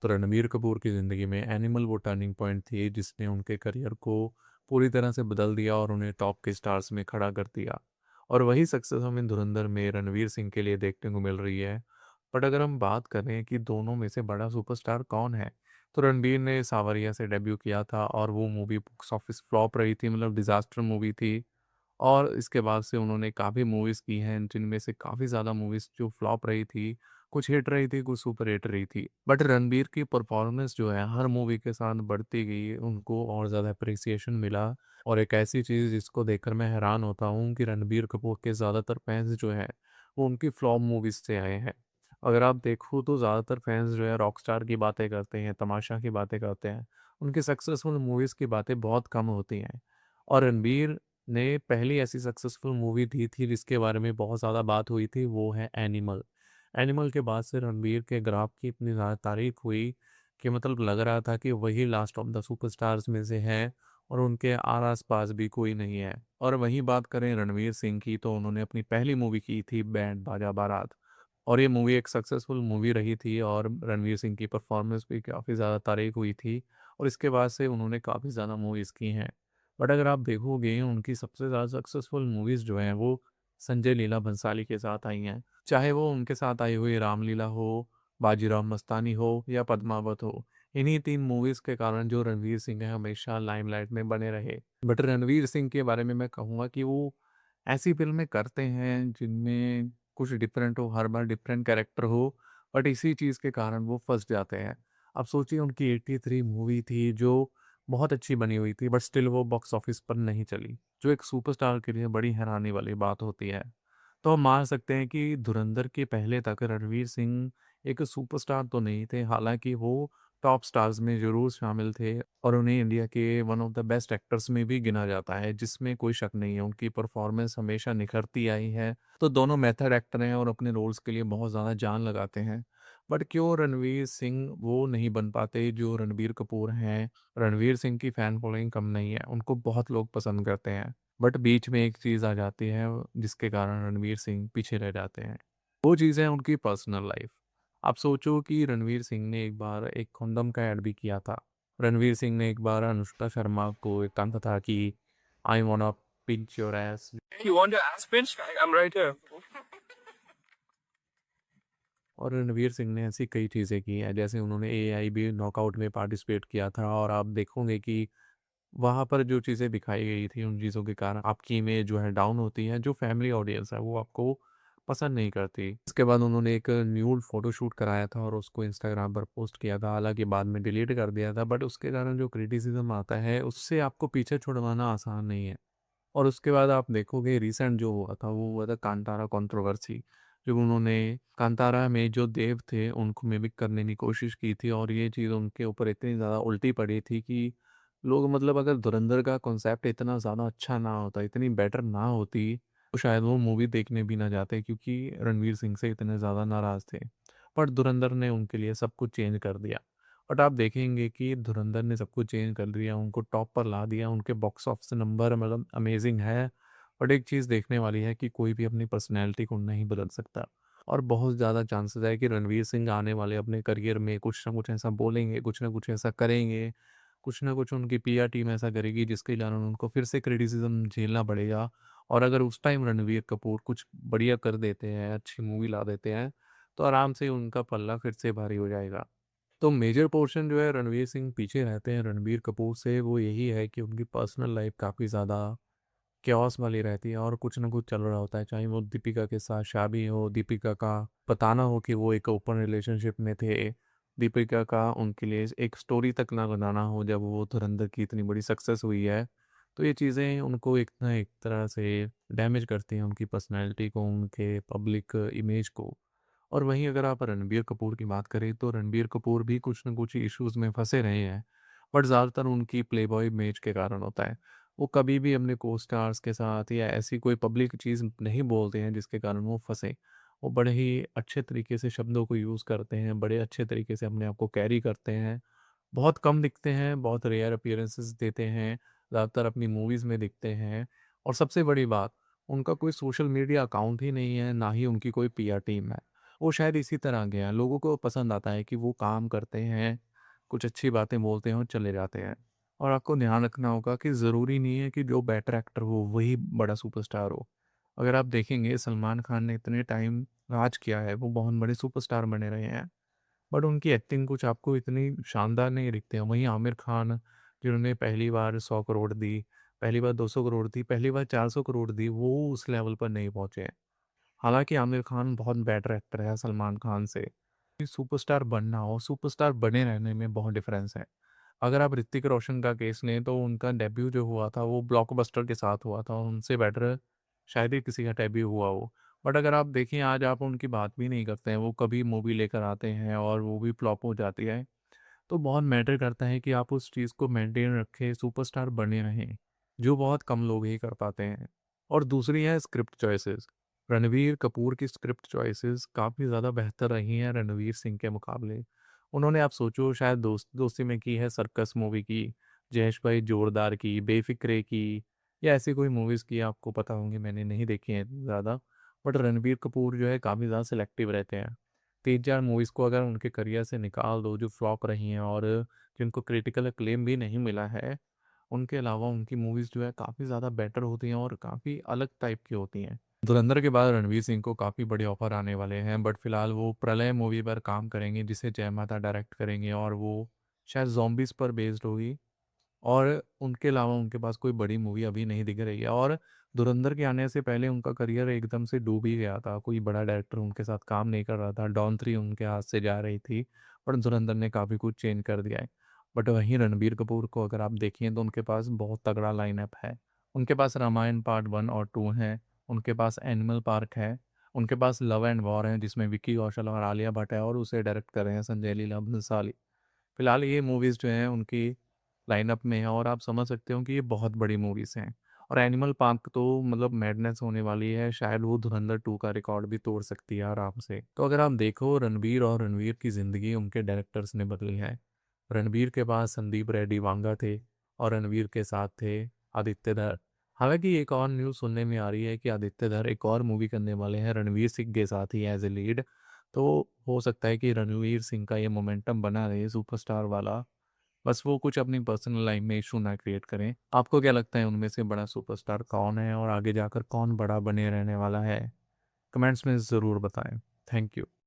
तो रणबीर कपूर की ज़िंदगी में एनिमल वो टर्निंग पॉइंट थी जिसने उनके करियर को पूरी तरह से बदल दिया और उन्हें टॉप के स्टार्स में खड़ा कर दिया। और वही सक्सेस हमें धुरंधर में रणवीर सिंह के लिए देखने को मिल रही है। बट अगर हम बात करें कि दोनों में से बड़ा सुपरस्टार कौन है, तो रणबीर ने सावरिया से डेब्यू किया था और वो मूवी बॉक्स ऑफिस फ्लॉप रही थी, मतलब डिजास्टर मूवी थी। और इसके बाद से उन्होंने काफ़ी मूवीज़ की हैं, जिनमें से काफ़ी ज़्यादा मूवीज़ जो फ्लॉप रही थी, कुछ हिट रही थी, कुछ सुपर हिट रही थी। बट रणबीर की परफॉर्मेंस जो है हर मूवी के साथ बढ़ती गई, उनको और ज़्यादा अप्रिसिएशन मिला। और एक ऐसी चीज़ जिसको देखकर मैं हैरान होता हूँ कि रणबीर कपूर के ज़्यादातर फैंस जो हैं, वो उनकी फ्लॉप मूवीज़ से आए हैं। अगर आप देखो तो ज़्यादातर फैंस जो है रॉकस्टार की बातें करते हैं, तमाशा की बातें करते हैं। उनकी सक्सेसफुल मूवीज़ की बातें बहुत कम होती हैं। और रणबीर ने पहली ऐसी सक्सेसफुल मूवी दी थी जिसके बारे में बहुत ज़्यादा बात हुई थी, वो है एनिमल। एनिमल के बाद से रणबीर के ग्राफ की इतनी ज़्यादा तारीफ हुई कि मतलब लग रहा था कि वही लास्ट ऑफ द सुपरस्टार्स में से हैं और उनके आस पास भी कोई नहीं है। और वहीं बात करें रणवीर सिंह की, तो उन्होंने अपनी पहली मूवी की थी बैंड बाजा बारात। और ये मूवी एक सक्सेसफुल मूवी रही थी और रणवीर सिंह की परफॉर्मेंस भी काफ़ी ज़्यादा तारीफ हुई थी। और इसके बाद से उन्होंने काफ़ी ज़्यादा मूवीज़ की हैं। बट अगर आप देखोगे उनकी सबसे ज़्यादा सक्सेसफुल मूवीज़ जो हैं वो संजय लीला भंसाली के साथ आई हैं। चाहे वो उनके साथ आई हुई रामलीला हो, बाजीराव मस्तानी हो या पद्मावत हो। इन्हीं 3 मूवीज़ के कारण जो रणवीर सिंह हैं हमेशा लाइमलाइट में बने रहे। बट रणवीर सिंह के बारे में मैं कहूँगा कि वो ऐसी फ़िल्में करते हैं जिनमें कुछ डिफरेंट हो, हर बार डिफरेंट कैरेक्टर हो, बट इसी चीज़ के कारण वो फँस जाते हैं। अब सोचिए उनकी 83 मूवी थी जो बहुत अच्छी बनी हुई थी, बट स्टिल वो बॉक्स ऑफिस पर नहीं चली, जो एक सुपरस्टार के लिए बड़ी हैरानी वाली बात होती है। तो हम मान सकते हैं कि धुरंधर के पहले तक रणवीर सिंह एक सुपरस्टार तो नहीं थे, हालाँकि वो टॉप स्टार्स में ज़रूर शामिल थे और उन्हें इंडिया के one of the best actors में भी गिना जाता है, जिसमें कोई शक नहीं है। उनकी परफॉर्मेंस हमेशा निखरती आई है। तो दोनों मेथड एक्टर हैं और अपने रोल्स के लिए बहुत ज़्यादा जान लगाते हैं। बट क्यों रणवीर सिंह वो नहीं बन पाते जो रणबीर कपूर हैं? रणवीर सिंह की फैन फॉलोइंग कम नहीं है, उनको बहुत लोग पसंद करते हैं। बट बीच में एक चीज़ आ जाती है जिसके कारण रणवीर सिंह पीछे रह जाते हैं। वो चीज़ है उनकी पर्सनल लाइफ। आप सोचो कि रणवीर सिंह ने एक बार एक कंडोम का ऐड भी किया था। रणवीर सिंह ने एक बार अनुष्का शर्मा को एक कहा था कि I wanna pinch your ass. You want your ass pinched? I'm right here. और रणवीर सिंह ने ऐसी कई चीज़ें की हैं, जैसे उन्होंने एआईबी नॉकआउट में पार्टिसिपेट किया था और आप देखोगे कि वहाँ पर जो चीज़ें दिखाई गई थी, उन चीज़ों के कारण आपकी इमेज जो है डाउन होती है, जो फैमिली ऑडियंस है वो आपको पसंद नहीं करती। इसके बाद उन्होंने एक न्यूड फ़ोटोशूट कराया था और उसको इंस्टाग्राम पर पोस्ट किया था, हालाँकि बाद में डिलीट कर दिया था, बट उसके कारण जो क्रिटिसिज़्म आता है, उससे आपको पीछे छुड़वाना आसान नहीं है। और उसके बाद आप देखोगे रिसेंट जो हुआ था वो हुआ था कांतारा कंट्रोवर्सी। जब उन्होंने कांतारा में जो देव थे उनको मिमिक करने की कोशिश की थी और ये चीज़ उनके ऊपर इतनी ज़्यादा उल्टी पड़ी थी कि लोग, मतलब अगर धुरंधर का कॉन्सेप्ट इतना ज़्यादा अच्छा ना होता, इतनी बेटर ना होती, तो शायद वो मूवी देखने भी ना जाते, क्योंकि रणवीर सिंह से इतने ज़्यादा नाराज़ थे। पर धुरंधर ने उनके लिए सब कुछ चेंज कर दिया। बट आप देखेंगे कि धुरंधर ने सब कुछ चेंज कर दिया, उनको टॉप पर ला दिया, उनके बॉक्स ऑफिस नंबर मतलब अमेजिंग है। बट एक चीज़ देखने वाली है कि कोई भी अपनी पर्सनैलिटी को नहीं बदल सकता और बहुत ज़्यादा चांसेस है कि रणवीर सिंह आने वाले अपने करियर में कुछ ना कुछ ऐसा बोलेंगे, कुछ ना कुछ ऐसा करेंगे, कुछ ना कुछ उनकी पीआर टीम ऐसा करेगी जिसके कारण उनको फिर से क्रिटिसिज्म झेलना पड़ेगा। और अगर उस टाइम रणवीर कपूर कुछ बढ़िया कर देते हैं, अच्छी मूवी ला देते हैं, तो आराम से उनका पल्ला फिर से भारी हो जाएगा। तो मेजर पोर्शन जो है रणवीर सिंह पीछे रहते हैं रणबीर कपूर से, वो यही है कि उनकी पर्सनल लाइफ काफ़ी ज़्यादा chaos वाली रहती है और कुछ ना कुछ चल रहा होता है, चाहे वो दीपिका के साथ शादी हो, दीपिका का बताना हो कि वो एक ओपन रिलेशनशिप में थे, दीपिका का उनके लिए एक स्टोरी तक ना बनाना हो जब वो धुरंधर की इतनी बड़ी सक्सेस हुई है। तो ये चीज़ें उनको एक ना एक तरह से डैमेज करती हैं, उनकी पर्सनैलिटी को, उनके पब्लिक इमेज को। और वहीं अगर आप रणबीर कपूर की बात करें तो रणबीर कपूर भी कुछ न कुछ इश्यूज़ में फँसे रहे हैं, बट ज़्यादातर उनकी प्लेबॉय इमेज के कारण होता है। वो कभी भी अपने को-स्टार्स के साथ या ऐसी कोई पब्लिक चीज़ नहीं बोलते हैं जिसके कारण वो फँसे। वो बड़े ही अच्छे तरीके से शब्दों को यूज़ करते हैं, बड़े अच्छे तरीके से अपने आप को कैरी करते हैं। बहुत कम दिखते हैं, बहुत रेयर अपीयरेंसेस देते हैं, ज़्यादातर अपनी मूवीज़ में दिखते हैं। और सबसे बड़ी बात, उनका कोई सोशल मीडिया अकाउंट ही नहीं है, ना ही उनकी कोई पीआर टीम है। वो शायद इसी तरह के हैं, लोगों को पसंद आता है कि वो काम करते हैं, कुछ अच्छी बातें बोलते हैं और चले जाते हैं। और आपको ध्यान रखना होगा कि ज़रूरी नहीं है कि जो बेटर एक्टर हो वही बड़ा सुपरस्टार हो। अगर आप देखेंगे सलमान खान ने इतने टाइम राज किया है, वो बहुत बड़े सुपरस्टार बने रहे हैं, बट उनकी एक्टिंग कुछ आपको इतनी शानदार नहीं दिखती है। वहीं आमिर खान, जिन्होंने पहली बार 100 करोड़ दी, पहली बार 200 करोड़ दी, पहली बार 400 करोड़ दी, वो उस लेवल पर नहीं पहुँचे हैं। हालाँकि आमिर खान बहुत बेटर एक्टर है सलमान खान से। सुपरस्टार बनना और सुपरस्टार बने रहने में बहुत डिफरेंस है। अगर आप ऋतिक रोशन का केस लें तो उनका डेब्यू जो हुआ था वो ब्लॉकबस्टर के साथ हुआ था, उनसे बेटर शायद ही किसी का डेब्यू हुआ हो। बट अगर आप देखें आज आप उनकी बात भी नहीं करते हैं, वो कभी मूवी लेकर आते हैं और वो भी फ्लॉप हो जाती है। तो बहुत मैटर करता है कि आप उस चीज़ को मेंटेन रखें, सुपरस्टार बने रहें, जो बहुत कम लोग ही कर पाते हैं। और दूसरी है स्क्रिप्ट चॉइसेस। रणवीर कपूर की स्क्रिप्ट चॉइसेस काफ़ी ज़्यादा बेहतर रही हैं रणवीर सिंह के मुकाबले। उन्होंने आप सोचो शायद दोस्ती में की है, सर्कस मूवी की, जयेश भाई जोरदार की, बेफिक्रे की, या ऐसी कोई मूवीज़ की आपको पता होंगी, मैंने नहीं देखी हैं ज़्यादा। बट रणबीर कपूर जो है काफ़ी ज़्यादा सिलेक्टिव रहते हैं। 3-4 मूवीज़ को अगर उनके करियर से निकाल दो जो फ्लॉप रही हैं और जिनको क्रिटिकल अक्लेम भी नहीं मिला है, उनके अलावा उनकी मूवीज़ जो है काफ़ी ज़्यादा बेटर होती हैं और काफ़ी अलग टाइप की होती हैं। धुरंधर के बाद रणवीर सिंह को काफ़ी बड़े ऑफर आने वाले हैं, बट फिलहाल वो प्रलय मूवी पर काम करेंगे जिसे जय माता डायरेक्ट करेंगे और वो शायद ज़ॉम्बीज़ पर बेस्ड होगी। और उनके अलावा उनके पास कोई बड़ी मूवी अभी नहीं दिख रही है। और धुरंधर के आने से पहले उनका करियर एकदम से डूब ही गया था, कोई बड़ा डायरेक्टर उनके साथ काम नहीं कर रहा था, डॉन 3 उनके हाथ से जा रही थी, पर धुरंधर ने काफ़ी कुछ चेंज कर दिया है। बट वहीं रणबीर कपूर को अगर आप देखें तो उनके पास बहुत तगड़ा लाइनअप है। उनके पास रामायण पार्ट 1 और 2 हैं, उनके पास एनिमल पार्क है, उनके पास लव एंड वॉर है जिसमें विक्की कौशल और आलिया भट्ट है और उसे डायरेक्ट कर रहे हैं संजय लीला भंसाली। फिलहाल ये मूवीज़ जो हैं उनकी लाइनअप में है और आप समझ सकते हो कि ये बहुत बड़ी मूवीज़ हैं। और एनिमल पार्क तो मतलब मैडनेस होने वाली है, शायद वो धुरंधर 2 का रिकॉर्ड भी तोड़ सकती है आराम से। तो अगर आप देखो रणबीर और रणवीर की ज़िंदगी उनके डायरेक्टर्स ने बदली है। रणबीर के पास संदीप रेड्डी वांगा थे और रणवीर के साथ थे आदित्य धर। हालांकि एक और न्यूज़ सुनने में आ रही है कि आदित्य धर एक और मूवी करने वाले हैं रणवीर सिंह के साथ ही एज ए लीड। तो हो सकता है कि रणवीर सिंह का ये मोमेंटम बना रहे सुपरस्टार वाला, बस वो कुछ अपनी पर्सनल लाइफ में इशू ना क्रिएट करें। आपको क्या लगता है उनमें से बड़ा सुपरस्टार कौन है और आगे जाकर कौन बड़ा बने रहने वाला है? कमेंट्स में ज़रूर बताएं। Thank you.